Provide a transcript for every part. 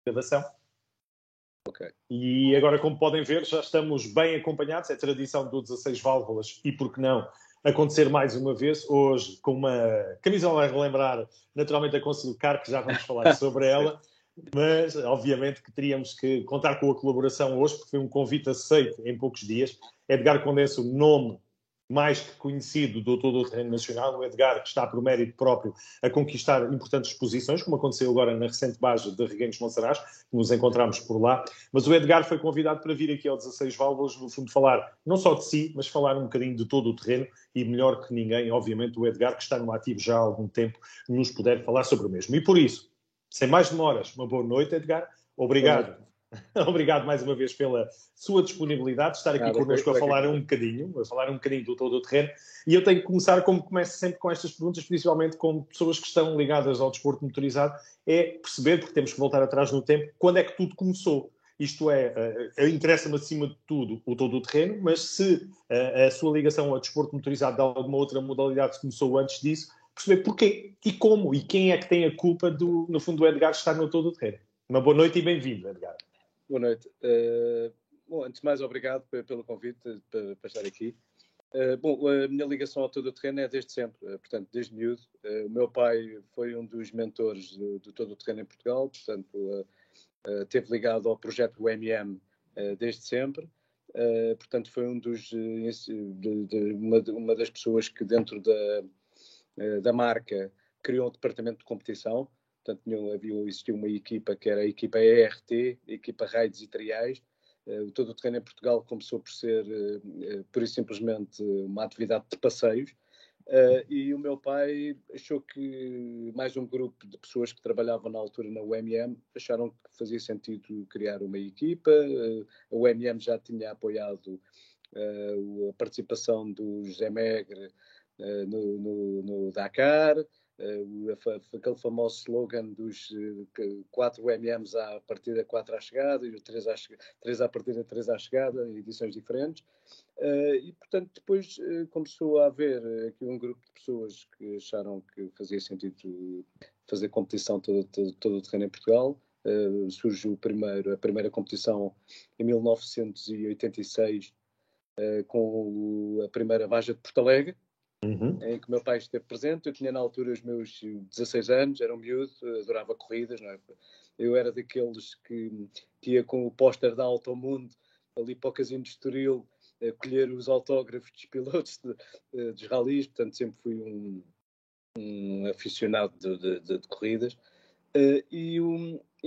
gravação. Ok. E agora, como podem ver, já estamos bem acompanhados. É tradição do 16 Válvulas e, por que não, acontecer mais uma vez. Hoje, com uma camisola a relembrar, naturalmente, a Concilcar, que já vamos falar sobre ela. Mas, obviamente, que teríamos que contar com a colaboração hoje, porque foi um convite aceito em poucos dias. Edgar Condenso, nome mais que conhecido do todo o terreno nacional. O Edgar, que está por mérito próprio a conquistar importantes posições, como aconteceu agora na recente base de Reguengos Monsaraz, que nos encontramos por lá. Mas o Edgar foi convidado para vir aqui ao 16 Válvulas, no fundo, falar não só de si, mas falar um bocadinho de todo o terreno, e melhor que ninguém, obviamente, o Edgar, que está no ativo já há algum tempo, nos puder falar sobre o mesmo. E por isso, sem mais demoras, uma boa noite, Edgar. Obrigado. Obrigado mais uma vez pela sua disponibilidade de estar aqui connosco a falar um bocadinho do todo o terreno. E eu tenho que começar, como começo sempre com estas perguntas, principalmente com pessoas que estão ligadas ao desporto motorizado, é perceber, porque temos que voltar atrás no tempo, quando é que tudo começou. Isto interessa-me acima de tudo o todo o terreno, mas se a sua ligação ao desporto motorizado de alguma outra modalidade começou antes disso, perceber porquê e como e quem é que tem a culpa no fundo, do Edgar estar no todo o terreno. Uma boa noite e bem-vindo, Edgar. Boa noite. Bom, antes de mais, obrigado pelo convite para estar aqui. Bom, a minha ligação ao todo o terreno é desde sempre, portanto, desde miúdo. O meu pai foi um dos mentores do todo o terreno em Portugal, portanto, esteve ligado ao projeto UMM desde sempre. Portanto, foi uma das pessoas que dentro da marca criou um departamento de competição. Portanto, existia uma equipa que era a equipa ERT, a equipa Raids e Triais. Todo o terreno em Portugal começou por ser, pura e simplesmente, uma atividade de passeios. E o meu pai achou que mais um grupo de pessoas que trabalhavam na altura na UMM acharam que fazia sentido criar uma equipa. A UMM já tinha apoiado a participação do José Megre no Dakar. Aquele famoso slogan dos 4 UMMs à partida, 4 à chegada, e 3 à partida, 3 à chegada, em edições diferentes. E, portanto, depois começou a haver aqui um grupo de pessoas que acharam que fazia sentido fazer competição todo o terreno em Portugal. Surge a primeira competição em 1986, com a primeira Baja de Porto Alegre, em que o meu pai esteve presente. Eu tinha na altura os meus 16 anos, era um miúdo, adorava corridas, não é? Eu era daqueles que ia com o póster da Automundo ali para o Casino de Estoril colher os autógrafos dos pilotos dos ralis, portanto sempre fui um aficionado de corridas, e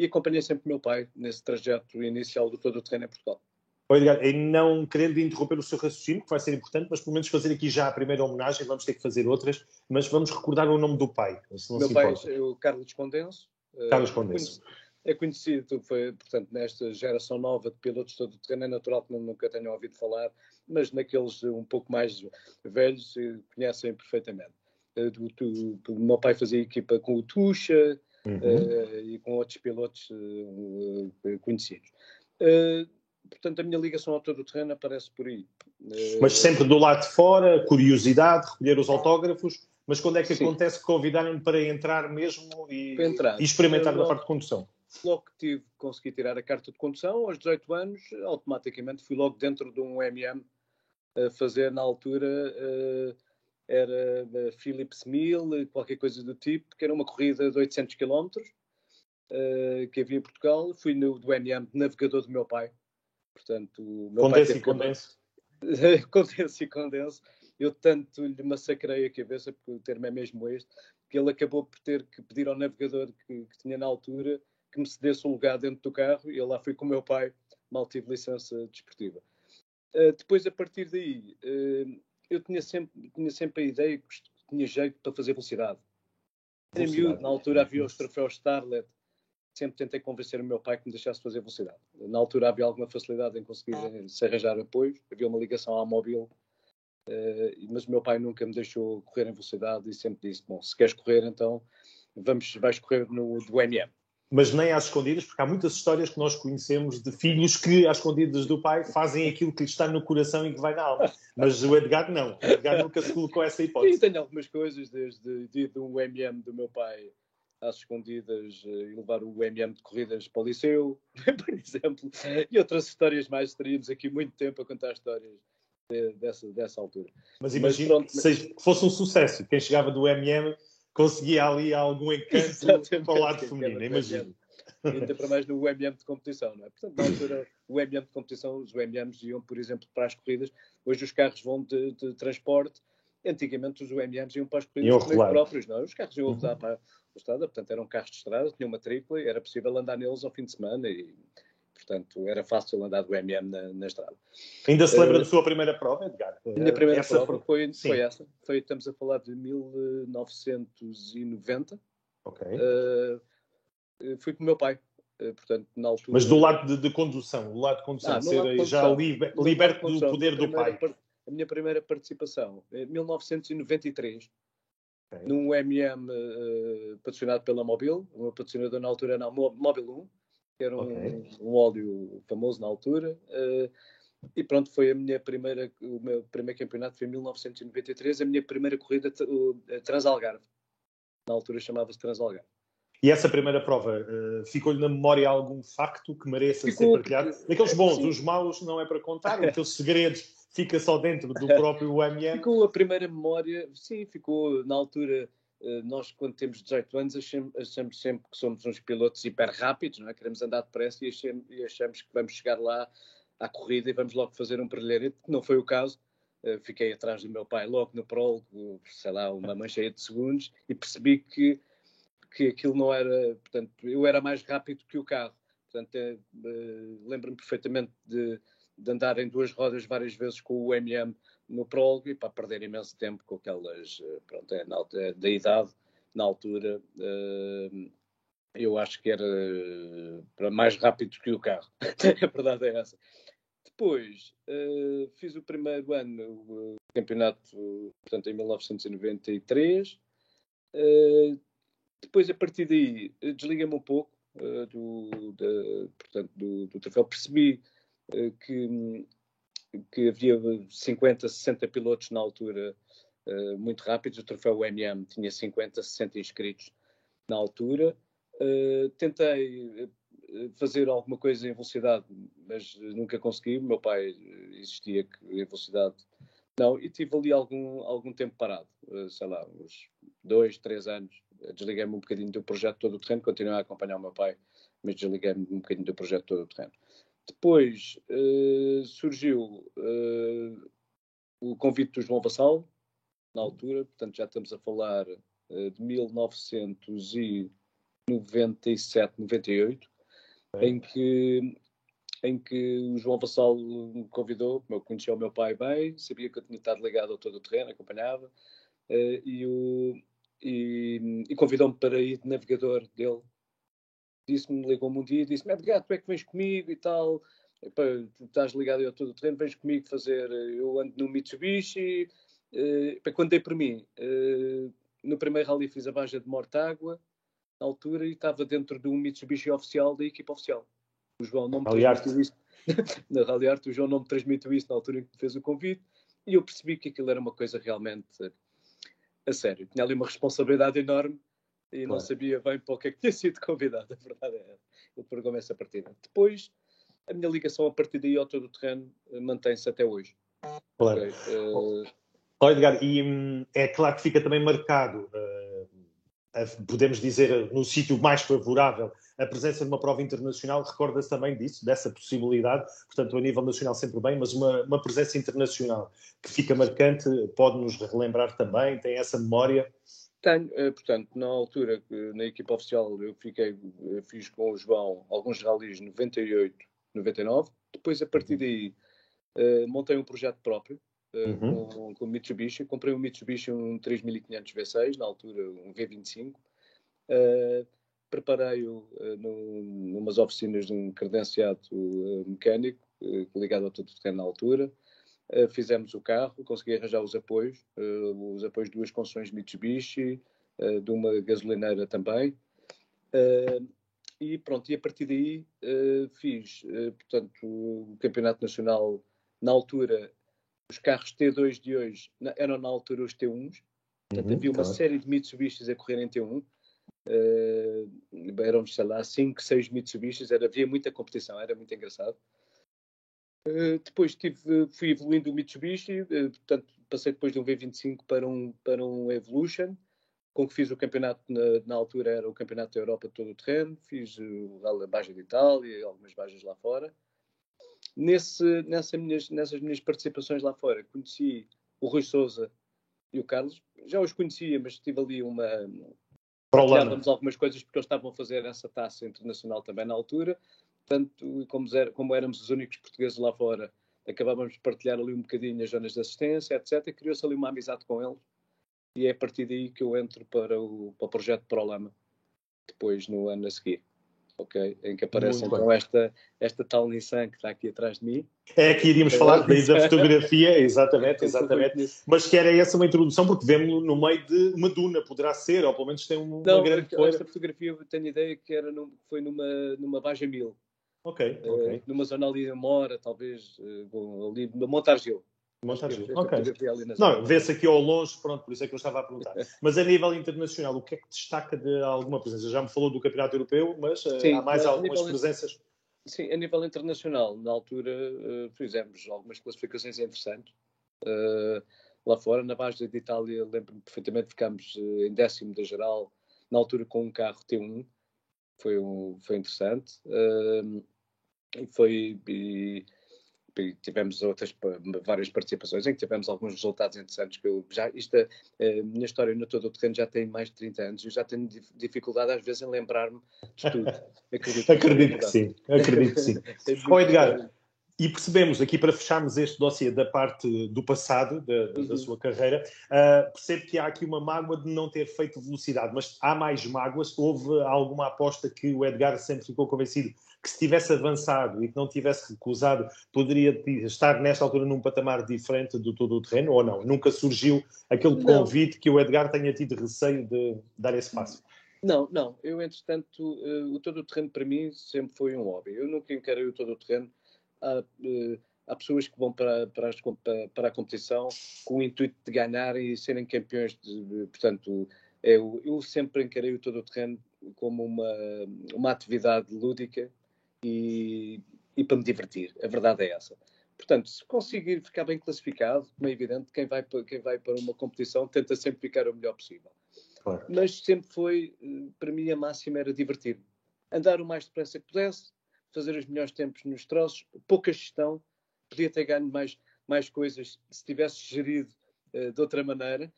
acompanhei sempre o meu pai nesse trajeto inicial do todo o terreno em Portugal. Edgar, e não querendo interromper o seu raciocínio, que vai ser importante, mas pelo menos fazer aqui já a primeira homenagem, vamos ter que fazer outras, mas vamos recordar o nome do pai, se não meu se pai importa. é o Carlos Condenso. Carlos Condenso. É conhecido, portanto, nesta geração nova de pilotos de todo o terreno. É natural que nunca tenham ouvido falar, mas naqueles um pouco mais velhos conhecem perfeitamente. O meu pai fazia equipa com o Tuxa e com outros pilotos conhecidos. Portanto, a minha ligação ao todo o terreno aparece por aí. Mas sempre do lado de fora, curiosidade, recolher os autógrafos, mas quando é que acontece que convidarem-me para entrar mesmo e experimentar na parte de condução? Logo que consegui tirar a carta de condução, aos 18 anos, automaticamente fui logo dentro de um UMM a fazer, na altura, era Philips 1000, qualquer coisa do tipo, que era uma corrida de 800 km que havia em Portugal. Fui do UMM de navegador do meu pai. Portanto, o meu Condense e condense. Eu tanto lhe massacrei a cabeça, porque o termo é mesmo este, que ele acabou por ter que pedir ao navegador que tinha na altura que me cedesse um lugar dentro do carro, e eu lá fui com o meu pai, mal tive licença desportiva. Depois, a partir daí, eu tinha sempre a ideia que tinha jeito para fazer velocidade. Era miúdo, na altura havia os troféus Starlet, sempre tentei convencer o meu pai que me deixasse fazer velocidade. Na altura havia alguma facilidade em conseguir se arranjar apoio, havia uma ligação à móvel, mas o meu pai nunca me deixou correr em velocidade e sempre disse, bom, se queres correr, então vais correr do UMM. Mas nem às escondidas, porque há muitas histórias que nós conhecemos de filhos que, às escondidas do pai, fazem aquilo que lhe está no coração e que vai na alma. Mas o Edgar não. O Edgar nunca se colocou essa hipótese. E tenho algumas coisas, desde um UMM do meu pai às escondidas e levar o MM de corridas para o liceu, por exemplo, e outras histórias mais. Teríamos aqui muito tempo a contar histórias dessa altura. Mas imagino que fosse um sucesso. Quem chegava do MM conseguia ali algum encanto para o lado feminino, imagino. Ainda para mais no UMM de competição, não é? Portanto, na altura, o UMM de competição, os UMMs iam, por exemplo, para as corridas. Hoje os carros vão de transporte. Antigamente os UMMs iam para as corridas por meios próprios, não é? Os carros iam rodar para a estrada, portanto, eram carros de estrada, tinham matrícula e era possível andar neles ao fim de semana e, portanto, era fácil andar do UMM na estrada. Ainda se lembra da sua primeira prova, Edgar? A minha primeira prova foi essa. Estamos a falar de 1990. Ok. Fui com o meu pai, portanto, na altura... Mas do lado de condução, do lado de condução, já liberto do poder do pai. A minha primeira participação, em 1993, num MM patrocinado pela Mobil, o meu patrocinador na altura era a Mobil 1, que era um óleo famoso na altura, e pronto, foi o meu primeiro campeonato foi em 1993, a minha primeira corrida Transalgarve. Na altura chamava-se Transalgarve. E essa primeira prova, ficou-lhe na memória algum facto que mereça ser partilhado? Daqueles bons, sim. Os maus não é para contar, os teus segredos fica só dentro do próprio UMM. Ficou a primeira memória, sim, ficou na altura. Nós, quando temos 18 anos, achamos sempre que somos uns pilotos hiper rápidos, não é? Queremos andar depressa e achamos que vamos chegar lá à corrida e vamos logo fazer um brilharete, que não foi o caso. Fiquei atrás do meu pai logo no prólogo, sei lá, uma mancheia de segundos, e percebi que aquilo não era, portanto, eu era mais rápido que o carro. Portanto, lembro-me perfeitamente de andar em duas rodas várias vezes com o MM no prólogo e para perder imenso tempo com aquelas, pronto, da idade, na altura, eu acho que era mais rápido que o carro. A verdade é essa. Depois, fiz o primeiro ano, o campeonato, portanto, em 1993. Depois, a partir daí, desliguei-me um pouco do troféu. Percebi que havia 50, 60 pilotos na altura muito rápidos. O troféu MM tinha 50, 60 inscritos na altura. Tentei fazer alguma coisa em velocidade, mas nunca consegui. O meu pai insistia que em velocidade não, e tive ali algum tempo parado, sei lá, uns 2, 3 anos. Desliguei-me um bocadinho do projeto todo o terreno, continuei a acompanhar o meu pai, mas desliguei-me um bocadinho do projeto todo o terreno. Depois surgiu o convite do João Vassal, na altura, portanto já estamos a falar de 1997, 98, em que o João Vassal me convidou, eu conhecia o meu pai bem, sabia que eu tinha estado ligado ao todo o terreno, acompanhava, e convidou-me para ir de navegador dele. Ligou-me um dia e disse-me: Edgar, tu é que vens comigo e tal, tu estás ligado ao todo o terreno, vens comigo fazer, eu ando no Mitsubishi. Quando dei por mim, no primeiro rally fiz a Baja de Mortágua, na altura, e estava dentro de um Mitsubishi oficial da equipa oficial. O João não me transmitiu isso. Na Rally Art, o João não me transmitiu isso na altura em que me fez o convite, e eu percebi que aquilo era uma coisa realmente a sério. Tinha ali uma responsabilidade enorme e não sabia bem para o que é que tinha sido convidado. A verdade é essa. Ele pegou-me essa partida. Depois, a minha ligação a partir daí ao todo o terreno mantém-se até hoje. Claro. Edgar, e é claro que fica também marcado, podemos dizer, no sítio mais favorável, a presença de uma prova internacional. Recorda-se também disso, dessa possibilidade, portanto, a nível nacional sempre bem, mas uma presença internacional que fica marcante, pode-nos relembrar também, tem essa memória? Tenho, portanto, na altura, na equipa oficial, eu fiz com o João alguns rallies 98, 99, depois a partir daí montei um projeto próprio, com o Mitsubishi, comprei um Mitsubishi, um 3500 V6, na altura um V25, preparei-o numas oficinas de um credenciado mecânico, ligado ao todo o terreno na altura. Fizemos o carro, consegui arranjar os apoios de duas construções Mitsubishi, de uma gasolineira também, e pronto, e a partir daí fiz, portanto, o campeonato nacional. Na altura, os carros T2 de hoje eram na altura os T1s, portanto havia uma série de Mitsubishis a correr em T1, éramos, sei lá, 5, 6 Mitsubishis, havia muita competição, era muito engraçado. Depois fui evoluindo o Mitsubishi, portanto passei depois de um V25 para um Evolution, com que fiz o campeonato, na altura era o campeonato da Europa de todo o terreno, fiz a Baja de Itália e algumas bajas lá fora. Nessas minhas participações lá fora, conheci o Rui Sousa e o Carlos. Já os conhecia, mas tive ali partilhávamos algumas coisas porque eles estavam a fazer essa taça internacional também na altura. Portanto, como éramos os únicos portugueses lá fora, acabávamos de partilhar ali um bocadinho as zonas de assistência, etc. Criou-se ali uma amizade com eles. E é a partir daí que eu entro para o projeto ProLama, depois no ano a seguir. Ok? Em que aparece então esta tal Nissan que está aqui atrás de mim. É que iríamos falar daí da fotografia, exatamente. Mas que era essa uma introdução, porque vemos no meio de uma duna, poderá ser, ou pelo menos tem uma grande poeira. Esta fotografia eu tenho ideia que foi numa Baja 1000. Ok. Numa zona ali, uma hora, talvez, ali, no Montargil. Ok. Não, vê-se aqui ao longe, pronto, por isso é que eu estava a perguntar. Mas a nível internacional, o que é que destaca de alguma presença? Já me falou do Campeonato Europeu, mas sim, há mais algumas presenças? Sim, a nível internacional, na altura fizemos algumas classificações interessantes. Lá fora, na Baja de Itália, lembro-me perfeitamente, ficámos em 10º da geral, na altura com um carro T1, foi interessante. Tivemos várias participações em que tivemos alguns resultados interessantes. A minha história no todo o terreno já tem mais de 30 anos e eu já tenho dificuldade às vezes em lembrar-me de tudo. Acredito que sim. Edgar, e percebemos aqui, para fecharmos este dossiê da parte do passado, da sua carreira, percebo que há aqui uma mágoa de não ter feito velocidade, mas há mais mágoas? Houve alguma aposta que o Edgar sempre ficou convencido que se tivesse avançado e que não tivesse recusado, poderia estar nesta altura num patamar diferente do todo o terreno, ou não? Nunca surgiu aquele convite que o Edgar tenha tido receio de dar esse passo? Não. Eu, entretanto, o todo o terreno para mim sempre foi um hobby. Eu nunca encarei o todo o terreno. Há pessoas que vão para a competição com o intuito de ganhar e serem campeões. Portanto, eu sempre encarei o todo o terreno como uma atividade lúdica e para me divertir. A verdade é essa. Portanto, se conseguir ficar bem classificado, como é evidente, quem vai para uma competição tenta sempre ficar o melhor possível. Claro. Mas sempre foi, para mim, a máxima era divertir-me. Andar o mais depressa que pudesse, fazer os melhores tempos nos troços, pouca gestão, podia ter ganho mais coisas se tivesse gerido de outra maneira,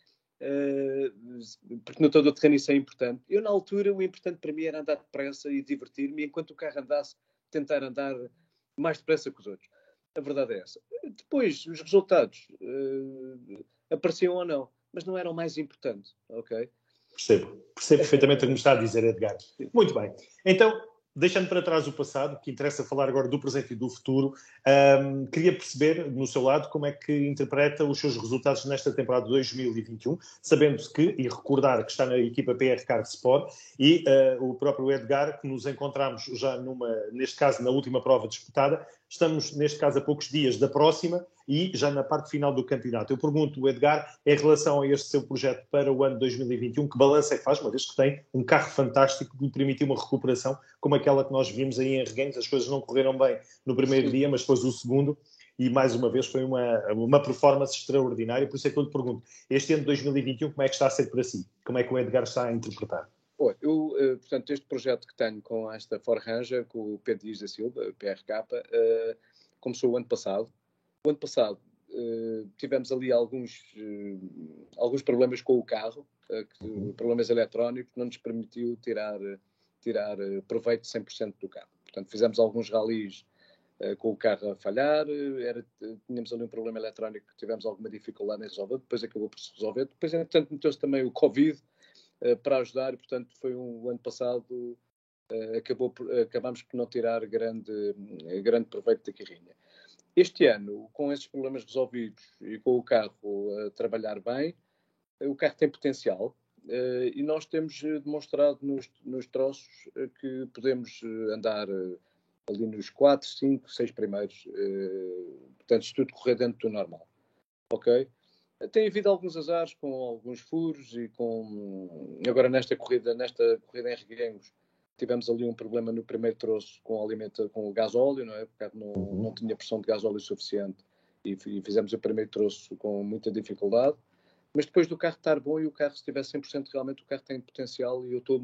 porque no todo o terreno isso é importante. Eu, na altura, o importante para mim era andar depressa e divertir-me, e enquanto o carro andasse, tentar andar mais depressa que os outros. A verdade é essa. Depois, os resultados apareciam ou não, mas não eram mais importantes, ok? Percebo perfeitamente o que me está a dizer, Edgar. Muito bem. Então, deixando para trás o passado, que interessa falar agora do presente e do futuro, queria perceber, no seu lado, como é que interpreta os seus resultados nesta temporada de 2021, sabendo que, e recordar que está na equipa PR Card Sport, e o próprio Edgar, que nos encontramos já neste caso, na última prova disputada, estamos, neste caso, a poucos dias da próxima e já na parte final do campeonato. Eu pergunto, Edgar, em relação a este seu projeto para o ano 2021, que balanço é que faz, uma vez que tem um carro fantástico que lhe permitiu uma recuperação como aquela que nós vimos aí em Reguengos. As coisas não correram bem no primeiro dia, mas depois o segundo, e mais uma vez foi uma performance extraordinária. Por isso é que eu lhe pergunto, este ano de 2021, como é que está a ser para si? Como é que o Edgar está a interpretar? Portanto, este projeto que tenho com esta Ford Ranger, com o Pedro Dias da Silva, PRK, começou o ano passado. O ano passado tivemos ali alguns problemas com o carro, problemas eletrónicos, não nos permitiu tirar proveito de 100% do carro. Portanto, fizemos alguns ralis com o carro a falhar, tínhamos ali um problema eletrónico que tivemos alguma dificuldade em resolver, depois acabou por se resolver. Depois, entretanto, meteu-se também o Covid para ajudar e, portanto, foi o ano passado, acabámos por não tirar grande proveito da carrinha. Este ano, com esses problemas resolvidos e com o carro a trabalhar bem, o carro tem potencial e nós temos demonstrado nos troços que podemos andar ali nos 4, 5, 6 primeiros. Portanto, se tudo correr dentro do normal. Ok? Tem havido alguns azares com alguns furos e agora nesta corrida em Reguengos, tivemos ali um problema no primeiro troço com o gasóleo, não é? Porque o carro não tinha pressão de gasóleo suficiente e fizemos o primeiro troço com muita dificuldade. Mas depois do carro estar bom e o carro, se estiver 100%, realmente o carro tem potencial e eu estou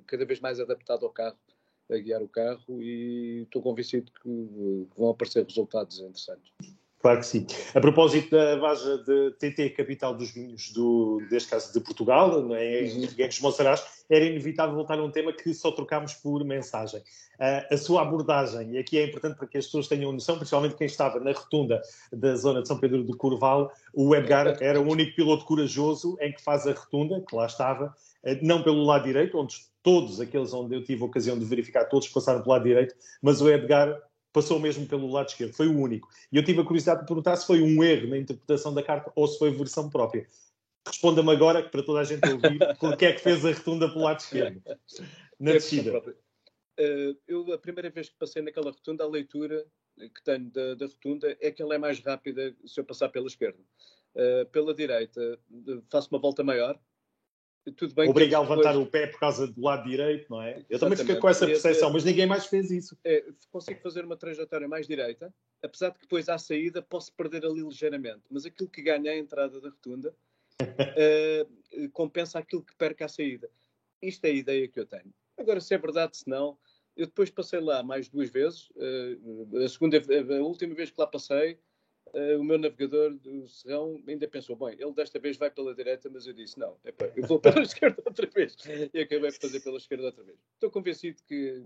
cada vez mais adaptado ao carro, a guiar o carro, e estou convencido que vão aparecer resultados interessantes. Claro que sim. A propósito da Baja de TT, capital dos vinhos, deste caso de Portugal, não é? Em Reguengos de Monsaraz, era inevitável voltar a um tema que só trocámos por mensagem. A sua abordagem, e aqui é importante para que as pessoas tenham noção, principalmente quem estava na rotunda da zona de São Pedro do Curval, o Edgar era o único piloto corajoso em que faz a rotunda, que lá estava, não pelo lado direito, onde todos aqueles onde eu tive a ocasião de verificar, todos passaram pelo lado direito, mas o Edgar passou mesmo pelo lado esquerdo, foi o único. E eu tive a curiosidade de perguntar se foi um erro na interpretação da carta ou se foi versão própria. Responda-me agora, que para toda a gente ouvir, porque é que fez a rotunda pelo lado esquerdo, na descida. A primeira vez que passei naquela rotunda, a leitura que tenho da rotunda é que ela é mais rápida se eu passar pela esquerda. Pela direita, faço uma volta maior. Tudo bem. Obriga a levantar o pé por causa do lado direito, não é? Eu também fiquei com essa percepção, mas ninguém mais fez isso. Consigo fazer uma trajetória mais direita, apesar de que depois à saída posso perder ali ligeiramente, mas aquilo que ganha à entrada da rotunda compensa aquilo que perca à saída. Isto é a ideia que eu tenho. Agora, se é verdade, se não, eu depois passei lá mais 2 vezes. A última vez que lá passei, o meu navegador do Serrão ainda pensou, bem, ele desta vez vai pela direita, mas eu disse, não, eu vou pela esquerda outra vez. E acabei por fazer pela esquerda outra vez. Estou convencido que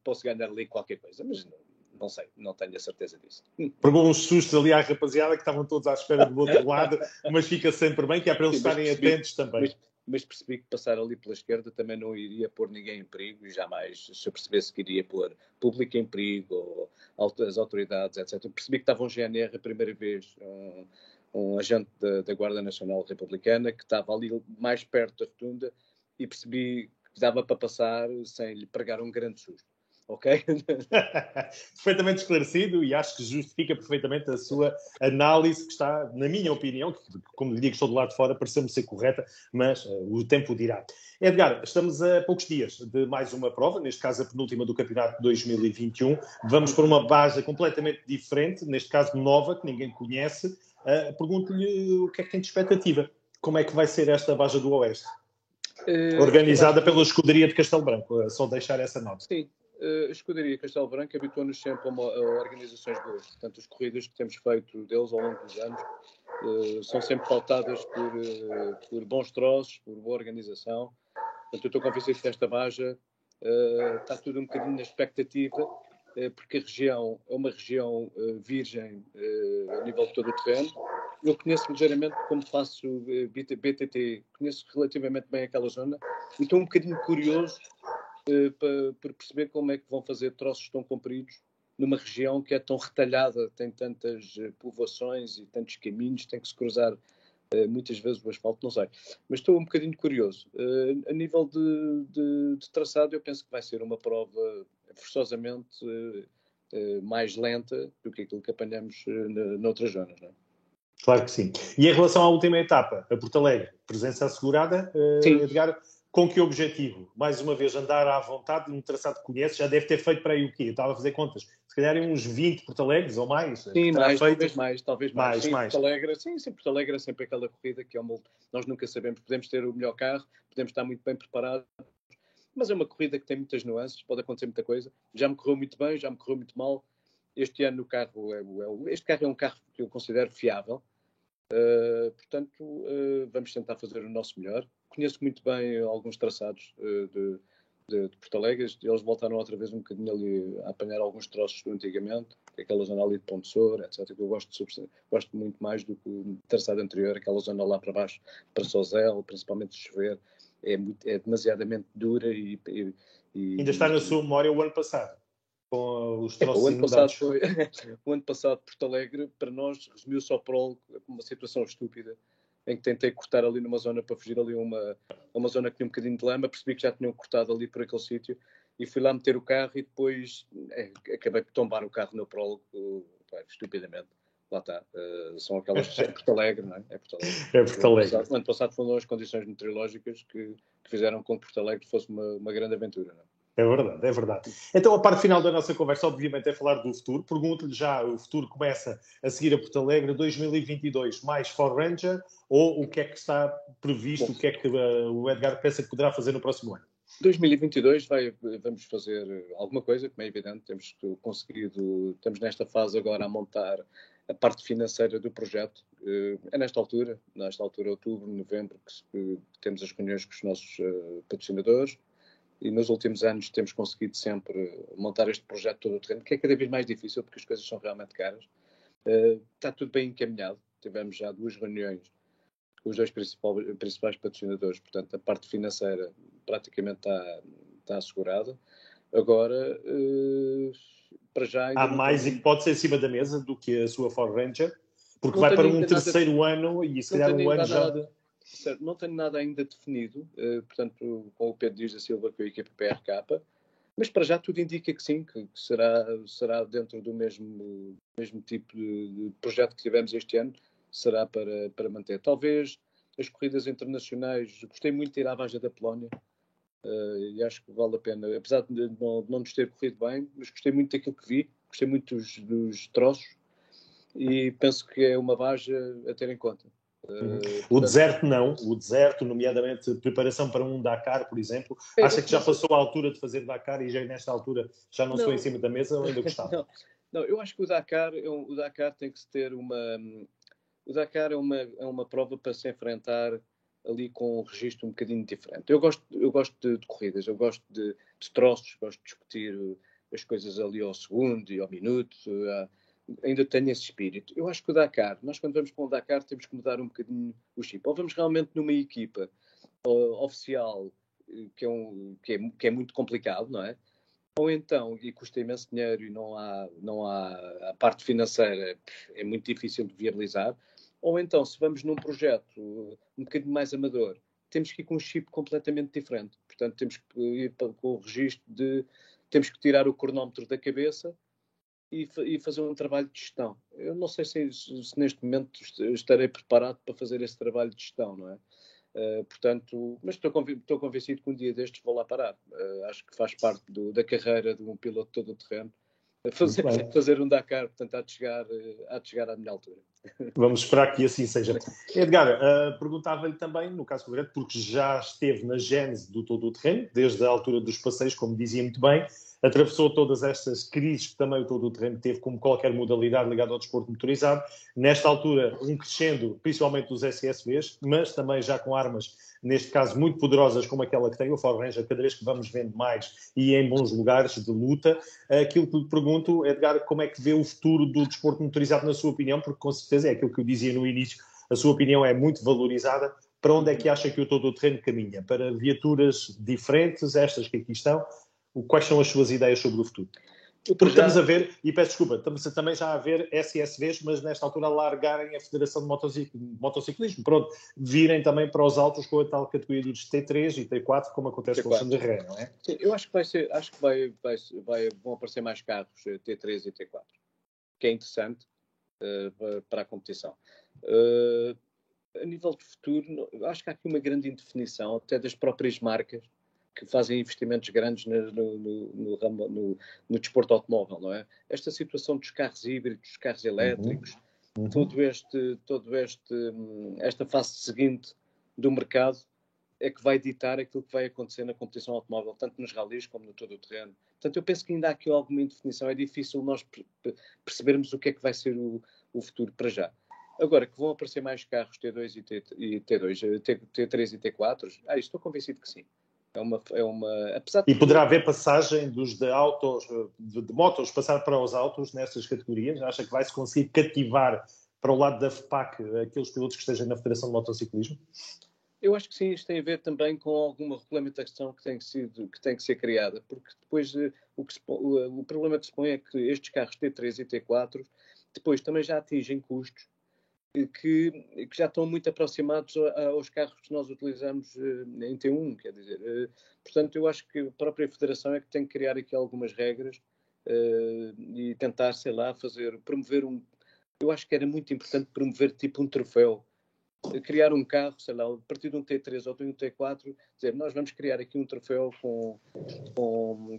posso ganhar ali qualquer coisa, mas não sei, não tenho a certeza disso. Pegou uns sustos ali à rapaziada que estavam todos à espera do outro lado, mas fica sempre bem, que é para eles estarem atentos também. Mas percebi que passar ali pela esquerda também não iria pôr ninguém em perigo, e jamais, se eu percebesse que iria pôr público em perigo, ou as autoridades, etc. Eu percebi que estava um GNR a primeira vez, um agente da Guarda Nacional Republicana, que estava ali mais perto da rotunda, e percebi que dava para passar sem lhe pregar um grande susto. Ok? Perfeitamente esclarecido, e acho que justifica perfeitamente a sua análise, que está, na minha opinião, que, como lhe digo, estou do lado de fora, pareceu-me ser correta, mas o tempo dirá. Edgar, estamos a poucos dias de mais uma prova, neste caso a penúltima do campeonato de 2021. Vamos para uma base completamente diferente, neste caso nova, que ninguém conhece. Pergunto-lhe o que é que tem de expectativa. Como é que vai ser esta Baja do Oeste? Organizada pela Escuderia de Castelo Branco, só deixar essa nota. Sim. A Escuderia Castelo Branco habituou-nos sempre a organizações boas. Portanto, as corridas que temos feito deles ao longo dos anos são sempre pautadas por bons troços, por boa organização. Portanto, eu estou convencido que esta Baja está tudo um bocadinho na expectativa, porque a região é uma região virgem a nível de todo o terreno. Eu conheço ligeiramente, como faço BTT, conheço relativamente bem aquela zona, e estou um bocadinho curioso para perceber como é que vão fazer troços tão compridos numa região que é tão retalhada, tem tantas povoações e tantos caminhos, tem que se cruzar muitas vezes o asfalto, não sei. Mas estou um bocadinho curioso. A nível de traçado, eu penso que vai ser uma prova forçosamente mais lenta do que aquilo que apanhamos noutras zonas, não é? Claro que sim. E em relação à última etapa, a Porto Alegre, presença assegurada, Edgar, com que objetivo? Mais uma vez, andar à vontade, um traçado que conhece, já deve ter feito para aí o quê? Eu estava a fazer contas, se calhar em uns 20 Porto Alegres ou mais. Sim, talvez mais. Sim, mais. Porto Alegre é sempre aquela corrida que nós nunca sabemos, podemos ter o melhor carro, podemos estar muito bem preparados, mas é uma corrida que tem muitas nuances, pode acontecer muita coisa. Já me correu muito bem, já me correu muito mal. Este ano o carro este carro é um carro que eu considero fiável. Portanto, vamos tentar fazer o nosso melhor. Conheço muito bem alguns traçados de Porto Alegre. Eles voltaram outra vez um bocadinho ali a apanhar alguns troços do antigamente, aquela zona ali de Ponte Soura, etc., que eu gosto muito mais do que o traçado anterior, aquela zona lá para baixo, para Sozel, principalmente de chover, é demasiadamente dura e ainda está na sua memória o ano passado, com os troços inundados. O ano passado, Porto Alegre, para nós, resumiu-se ao prólogo, uma situação estúpida, em que tentei cortar ali numa zona para fugir ali a uma zona que tinha um bocadinho de lama, percebi que já tinham cortado ali por aquele sítio, e fui lá meter o carro e depois acabei por tombar o carro no prólogo, estupidamente. lá está. São aquelas que é Porto Alegre, não é? É Porto Alegre. É Porto Alegre. O ano passado foram as condições meteorológicas que fizeram com que Porto Alegre fosse uma grande aventura, não é? É verdade, é verdade. Então, a parte final da nossa conversa, obviamente, é falar do futuro. Pergunto-lhe já, o futuro começa a seguir a Porto Alegre 2022, mais For Ranger, ou o que é que está previsto, o que é que o Edgar pensa que poderá fazer no próximo ano? 2022 vamos fazer alguma coisa, como é evidente, temos conseguido, estamos nesta fase agora a montar a parte financeira do projeto. É nesta altura, outubro, novembro, que temos as reuniões com os nossos patrocinadores. E nos últimos anos temos conseguido sempre montar este projeto todo o terreno, que é cada vez mais difícil porque as coisas são realmente caras. Está tudo bem encaminhado. Tivemos já 2 reuniões com os 2 principais patrocinadores, portanto a parte financeira praticamente está assegurada. Agora, para já... Há mais hipóteses em cima da mesa do que a sua For Ranger? Porque não vai para um terceiro ano e se calhar um ano já... Certo, não tenho nada ainda definido, portanto, com o Pedro Dias da Silva, com a equipa PRK, mas para já tudo indica que sim, que será dentro do mesmo tipo de projeto que tivemos este ano, será para manter. Talvez as corridas internacionais, gostei muito de ir à Baja da Polónia, e acho que vale a pena, apesar de não nos ter corrido bem, mas gostei muito daquilo que vi, gostei muito dos troços, e penso que é uma Baja a ter em conta. O deserto não, o deserto, nomeadamente preparação para um Dakar, por exemplo, acha que já passou a altura de fazer Dakar e já nesta altura já não estou em cima da mesa ou ainda gostava? Não, eu acho que o Dakar tem que se ter o Dakar é uma prova para se enfrentar ali com um registro um bocadinho diferente. Eu gosto de corridas, eu gosto de troços, gosto de discutir as coisas ali ao segundo e ao minuto, ainda tenho esse espírito. Eu acho que o Dakar, nós quando vamos para um Dakar temos que mudar um bocadinho o chip. Ou vamos realmente numa equipa oficial, que é muito complicado, não é? Ou então, e custa imenso dinheiro e não há a parte financeira, é muito difícil de viabilizar. Ou então, se vamos num projeto um bocadinho mais amador, temos que ir com um chip completamente diferente. Portanto, temos que ir com o registro temos que tirar o cronómetro da cabeça e fazer um trabalho de gestão. Eu não sei se neste momento estarei preparado para fazer esse trabalho de gestão, não é? Portanto, mas estou convencido que um dia destes vou lá parar. Acho que faz parte da carreira de um piloto todo o terreno. Fazer um Dakar, portanto, há de chegar à minha altura. Vamos esperar que assim seja. Edgar, perguntava-lhe também, no caso concreto, porque já esteve na gênese do todo o terreno, desde a altura dos passeios, como dizia muito bem, atravessou todas estas crises que também o todo o terreno teve, como qualquer modalidade ligada ao desporto motorizado. Nesta altura, um crescendo, principalmente dos SSVs, mas também já com armas, neste caso, muito poderosas, como aquela que tem o For Ranger, cada vez que vamos vendo mais e em bons lugares de luta. Aquilo que lhe pergunto, Edgar, como é que vê o futuro do desporto motorizado, na sua opinião? Porque, com certeza, é aquilo que eu dizia no início, a sua opinião é muito valorizada. Para onde é que acha que o todo o terreno caminha? Para viaturas diferentes, estas que aqui estão? Quais são as suas ideias sobre o futuro? Porque estamos a ver, e peço desculpa, estamos também já a ver SSVs, mas nesta altura a largarem a Federação de Motociclismo. Pronto, virem também para os autos com a tal categoria dos T3 e T4, como acontece com o Xanderré, não é? Sim, eu acho que vão aparecer mais carros T3 e T4, que é interessante para a competição. A nível de futuro, acho que há aqui uma grande indefinição, até das próprias marcas, que fazem investimentos grandes no desporto automóvel, não é? Esta situação dos carros híbridos, dos carros elétricos, esta fase seguinte do mercado é que vai ditar aquilo que vai acontecer na competição automóvel, tanto nos ralis como no todo o terreno. Portanto, eu penso que ainda há aqui alguma indefinição. É difícil nós percebermos o que é que vai ser o futuro para já. Agora, que vão aparecer mais carros T2 e T3 e T4, estou convencido que sim. Apesar de... E poderá haver passagem de motos passar para os autos nestas categorias? Acha que vai-se conseguir cativar para o lado da FPAC aqueles pilotos que estejam na Federação de Motociclismo? Eu acho que sim, isto tem a ver também com alguma regulamentação que tem que ser criada, porque depois o problema que se põe é que estes carros T3 e T4 depois também já atingem custos que já estão muito aproximados aos carros que nós utilizamos em T1, quer dizer. Portanto, eu acho que a própria Federação é que tem que criar aqui algumas regras e tentar, sei lá, promover eu acho que era muito importante promover tipo um troféu, criar um carro, sei lá, a partir de um T3 ou de um T4, dizer, nós vamos criar aqui um troféu com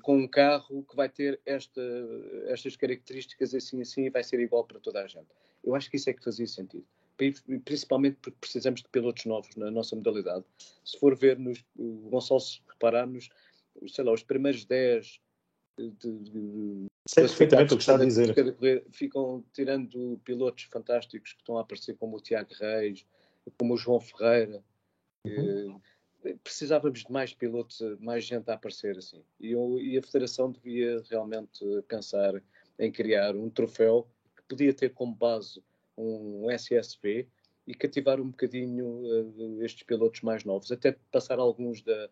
um carro que vai ter estas características assim, assim, e vai ser igual para toda a gente. Eu acho que isso é que fazia sentido. Principalmente porque precisamos de pilotos novos na nossa modalidade. Se for ver, o Gonçalo, se reparar sei lá, os primeiros 10 sei perfeitamente o que está a dizer. ficam tirando pilotos fantásticos que estão a aparecer, como o Tiago Reis, como o João Ferreira. Precisávamos de mais pilotos, mais gente a aparecer assim. E a Federação devia realmente pensar em criar um troféu que podia ter como base um SSV e cativar um bocadinho estes pilotos mais novos, até passar alguns da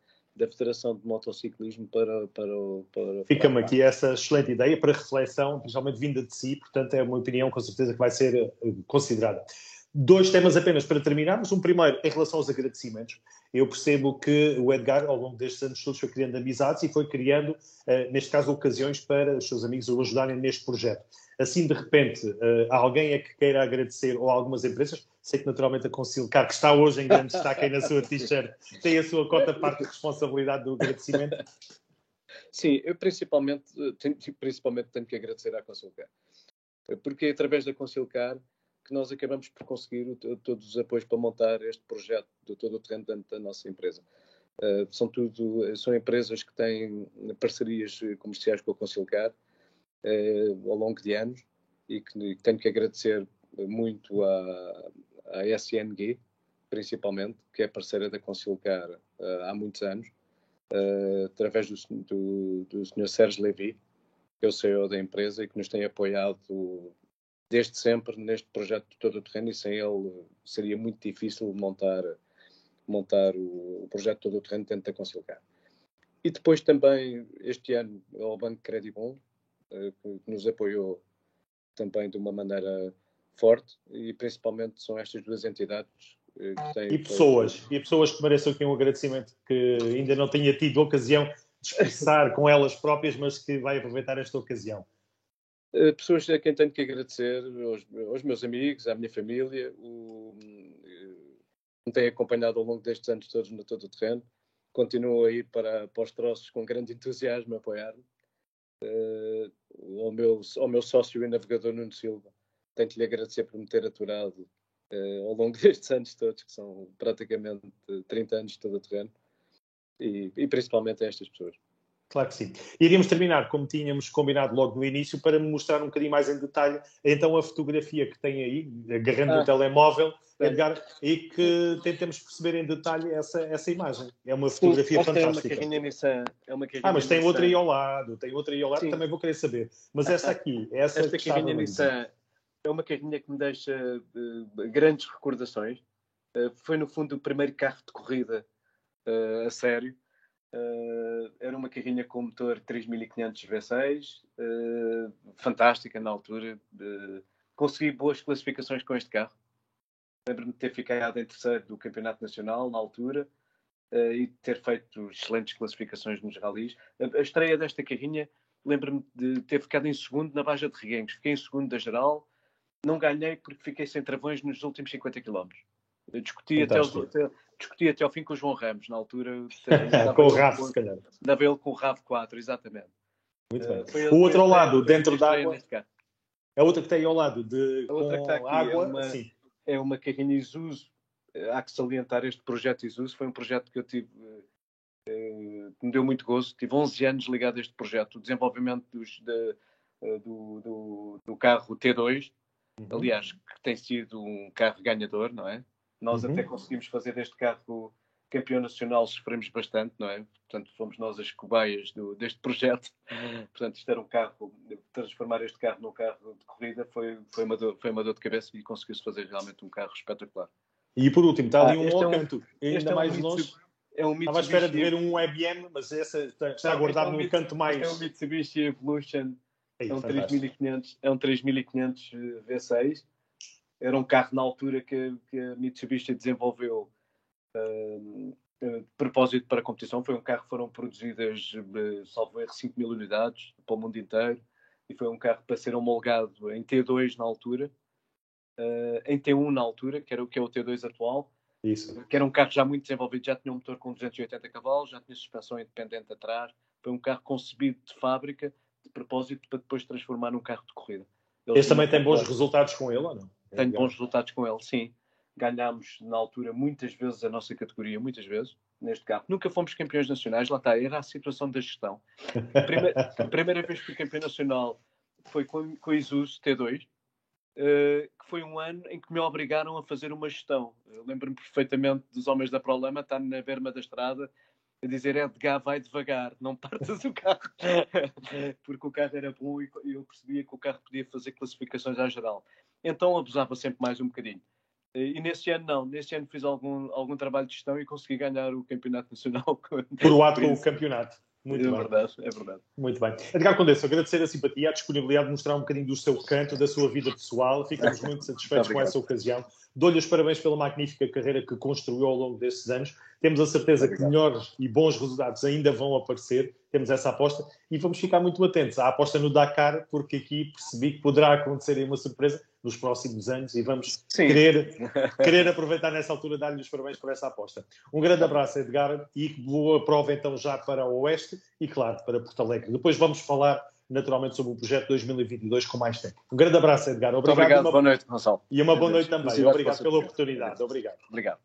Federação de Motociclismo para Fica-me aqui essa excelente ideia para reflexão, principalmente vinda de si, portanto é uma opinião com certeza que vai ser considerada. 2 temas apenas para terminarmos. Um primeiro, em relação aos agradecimentos. Eu percebo que o Edgar, ao longo destes anos todos, foi criando amizades e foi criando, neste caso, ocasiões para os seus amigos o ajudarem neste projeto. Assim, de repente, alguém é que queira agradecer, ou algumas empresas, sei que naturalmente a Concilcar, que está hoje em grande destaque aí na sua t-shirt, tem a sua cota parte de responsabilidade do agradecimento. Sim, eu principalmente tenho que agradecer à Concilcar, porque é através da Concilcar que nós acabamos por conseguir todos os apoios para montar este projeto de todo o terreno dentro da nossa empresa. São empresas que têm parcerias comerciais com a Concilcar ao longo de anos e que tenho que agradecer muito à SNG, principalmente, que é parceira da Concilcar há muitos anos, através do Sr. Sérgio Levi, que é o CEO da empresa e que nos tem apoiado desde sempre neste projeto de todo o terreno, e sem ele seria muito difícil montar o projeto de todo o terreno dentro da Concilcar. E depois também, este ano, ao Banco Credibon, que nos apoiou também de uma maneira forte, e principalmente são estas 2 entidades que têm e pessoas que mereçam aqui um agradecimento, que ainda não tenha tido ocasião de expressar com elas próprias, mas que vai aproveitar esta ocasião. Pessoas a quem tenho que agradecer, aos meus amigos, à minha família, me têm acompanhado ao longo destes anos todos no todo o terreno, continuo a ir para os troços com grande entusiasmo a apoiar-me. Ao meu sócio e navegador Nuno Silva, tenho que lhe agradecer por me ter aturado ao longo destes anos todos, que são praticamente 30 anos de todo o terreno, e principalmente a estas pessoas. Claro que sim. Iríamos terminar, como tínhamos combinado logo no início, para me mostrar um bocadinho mais em detalhe, então, a fotografia que tem aí, agarrando no telemóvel, Edgar, e que tentemos perceber em detalhe essa imagem. É uma fotografia fantástica. É uma carrinha Nissan. Mas tem outra aí ao lado, que também vou querer saber. Mas essa aqui, esta carrinha Nissan é uma carrinha que me deixa grandes recordações. Foi, no fundo, o primeiro carro de corrida a sério. Era uma carrinha com motor 3500 V6, fantástica na altura. Consegui boas classificações com este carro. Lembro-me de ter ficado em terceiro do Campeonato Nacional na altura e ter feito excelentes classificações nos ralis. A estreia desta carrinha, lembro-me de ter ficado em segundo na Baja de Reguengos. Fiquei em segundo da geral. Não ganhei porque fiquei sem travões nos últimos 50 km. Eu discuti até ao fim com o João Ramos, na altura. Com o RAV, se calhar. Dava ele com o RAV4, exatamente. Muito bem. O outro ao lado, dentro da água, a outra que tem ao lado com água, sim. É uma carrinha Isuzu. Há que salientar este projeto Isuzu. Foi um projeto que eu tive, que me deu muito gozo. Tive 11 anos ligado a este projeto. O desenvolvimento do carro T2, aliás, que tem sido um carro ganhador, não é? Nós até conseguimos fazer deste carro campeão nacional, sofremos bastante, não é? Portanto, fomos nós as cobaias deste projeto. Portanto, isto era um carro, transformar este carro num carro de corrida foi uma dor de cabeça, e conseguiu-se fazer realmente um carro espetacular. E por último, está ali ao canto, ainda mais longe. Estava à espera de ver um EBM, mas essa está guardado num canto mais... É um Mitsubishi Evolution, é um 3500 V6. Era um carro na altura que a Mitsubishi desenvolveu de propósito para a competição. Foi um carro que foram produzidas, salvo erro, 5.000 unidades para o mundo inteiro, e foi um carro para ser homologado em T2 na altura, em T1 na altura, que é o T2 atual. Isso. Que era um carro já muito desenvolvido, já tinha um motor com 280 cavalos, já tinha suspensão independente atrás. Foi um carro concebido de fábrica, de propósito, para depois transformar num carro de corrida. Este também tem bons resultados com ele, ou não? Tenho bons resultados com ele, sim. Ganhámos, na altura, muitas vezes a nossa categoria, muitas vezes, neste carro. Nunca fomos campeões nacionais, lá está, era a situação da gestão. A primeira vez que fui campeão nacional foi com o Isuzu T2, que foi um ano em que me obrigaram a fazer uma gestão. Eu lembro-me perfeitamente dos homens da Prolama estar na berma da estrada a dizer: Edgar, vai devagar, não partas o carro. Porque o carro era bom e eu percebia que o carro podia fazer classificações à geral. Então abusava sempre mais um bocadinho. E nesse ano não, nesse ano fiz algum trabalho de gestão e consegui ganhar o campeonato nacional. Coroado com o campeonato. Muito é bem. Verdade, é verdade. Muito bem. Edgar Condessa, agradecer a simpatia, a disponibilidade de mostrar um bocadinho do seu canto, da sua vida pessoal. Ficamos muito satisfeitos com essa ocasião. Dou-lhe os parabéns pela magnífica carreira que construiu ao longo destes anos. Temos a certeza que melhores e bons resultados ainda vão aparecer. Temos essa aposta e vamos ficar muito atentos à aposta no Dakar, porque aqui percebi que poderá acontecer uma surpresa nos próximos anos e vamos querer aproveitar nessa altura dar-lhe os parabéns por essa aposta. Um grande abraço, Edgar, e boa prova então já para o Oeste e, claro, para Porto Alegre. Depois vamos falar naturalmente sobre o projeto 2022 com mais tempo. Um grande abraço, Edgar. Obrigado, boa noite, Gonçalo. E uma boa noite também. Obrigado pela oportunidade. Obrigado.